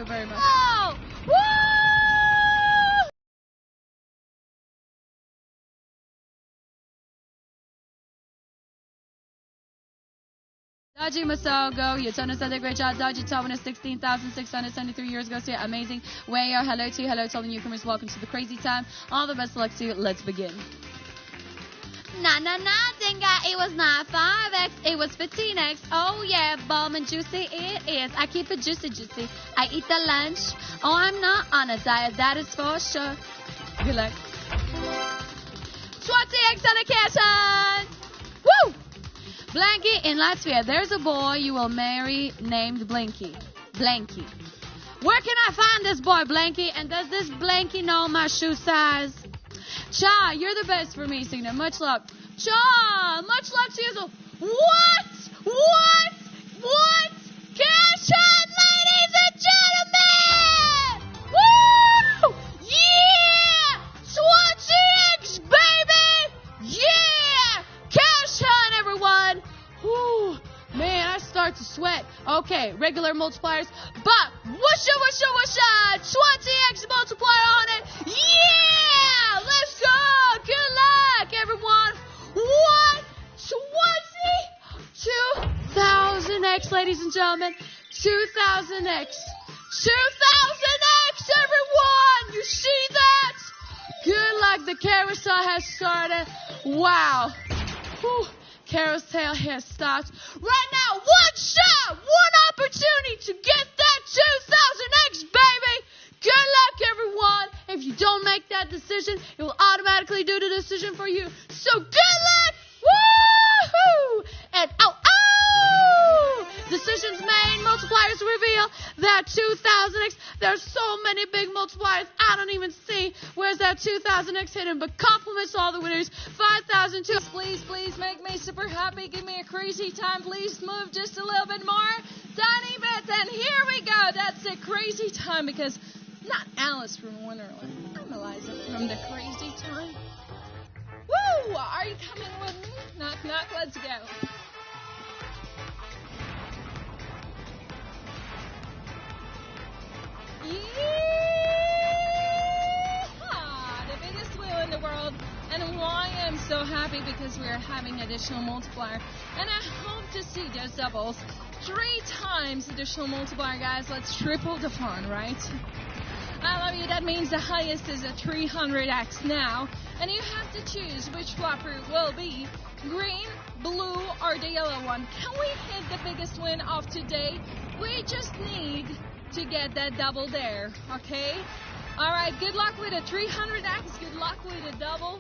very much. Oh! Woo! Dodgy Masogo, your tennis did a great job. Dodgy Tobin is 16,673 years ago. So yeah, amazing. Wayo, hello to you. Hello to all the newcomers. Welcome to the crazy time. All the best of luck to you. Let's begin. Nah, Dinga, it was not 5X, it was 15X. Oh yeah, bomb and juicy it is. I keep it juicy. I eat the lunch. Oh, I'm not on a diet, that is for sure. Good luck. 20X allocation. Woo! Blanky in Latvia, there's a boy you will marry named Blanky. Where can I find this boy, Blanky? And does this Blanky know my shoe size? Cha, you're the best for me, Signa. Much love. Cha, much love to you. What? Cash on, ladies and gentlemen! Woo! Yeah! 20X, baby! Yeah! Cash on, everyone! Whew. Man, I start to sweat. Okay, regular multipliers, but whoosha, 20X multiplier on it. Yeah! Let's go! Good luck, everyone. What? 2,000X, ladies and gentlemen. 2,000X. 2,000X, everyone! You see that? Good luck. The carousel has started. Wow. Whew. Carousel has stopped. Right now, one shot, one opportunity to get that 2,000X, baby. Good luck, everyone. If you don't make that decision, it will automatically do the decision for you. So good luck. Woohoo! And decisions made, multipliers reveal that 2,000X. There's so many big multipliers. I don't even see where's that 2,000X hidden. But compliments to all the winners. 5,002. Please make me super happy. Give me a crazy time. Please move just a little bit more. Tiny bit. And here we go. That's a crazy time because not Alice from Wonderland. I'm Eliza from the crazy time. Woo! Are you coming with me? Knock, knock. Let's go. Yeehaw! The biggest wheel in the world. And why I'm so happy because we are having additional multiplier. And I hope to see those doubles 3 times additional multiplier, guys. Let's triple the fun, right? I love you. That means the highest is a 300X now. And you have to choose which flopper will be green, blue, or the yellow one. Can we hit the biggest win of today? We just need to get that double there, okay? All right, good luck with a 300X. Good luck with a double.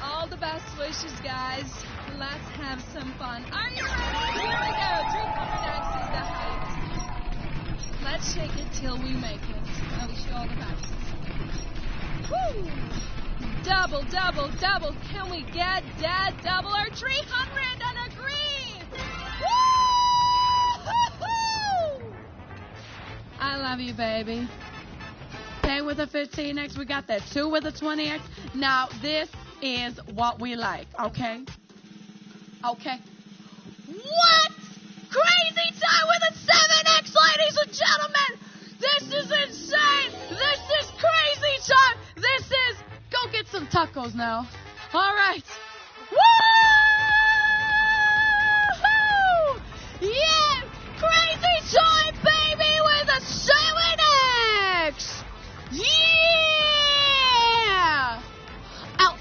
All the best wishes, guys. Let's have some fun. Are you ready? Here we go. 300X is the height. Let's shake it till we make it. I wish you all the best. Woo! Double. Can we get that double or 300 and a green? Woo! I love you, baby. Okay, with a 15X, we got that 2 with a 20X. Now, this is what we like, okay? Okay. What? Crazy time with a 7X, ladies and gentlemen. This is insane. This is crazy time. This is, go get some tacos now. All right. Woo! Yeah, crazy time, baby, with a 7X. Yeah. Ow.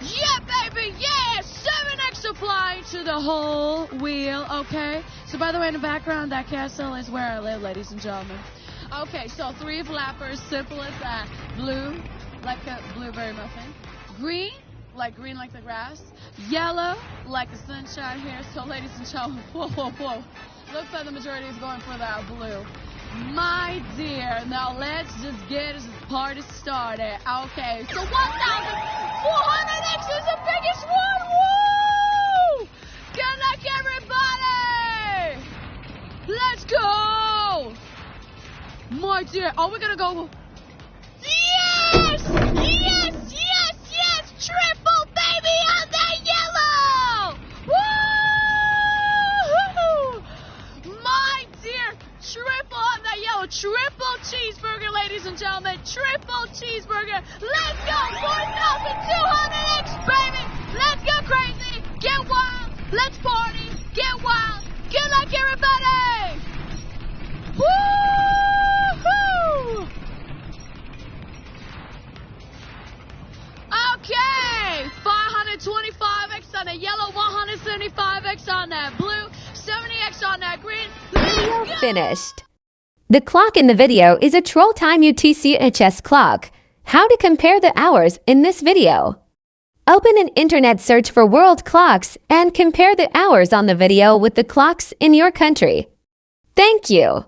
Yeah, baby, yeah. 7X applying to the whole wheel, okay? So, by the way, in the background, that castle is where I live, ladies and gentlemen. Okay, so 3 flappers, simple as that. Blue, like a blueberry muffin. Green like the grass. Yellow, like the sunshine here. So, ladies and gentlemen, whoa. Looks like the majority is going for that blue. My dear, now let's just get this party started. Okay, so 1,400X is the biggest one. Woo! Good luck, everybody! Let's go! My dear, we're gonna go. Yes! Triple, baby, on that yellow! Woo! My triple cheeseburger, ladies and gentlemen. Triple cheeseburger. Let's go. 4,200X, baby. Let's go crazy. Get wild. Let's party. Get wild. Good luck, everybody. Woo-hoo! Okay, 525X on the yellow, 175X on that blue, 70X on that green. Video finished. The clock in the video is a Troll Time UTCHS clock. How to compare the hours in this video. Open an internet search for world clocks and compare the hours on the video with the clocks in your country. Thank you.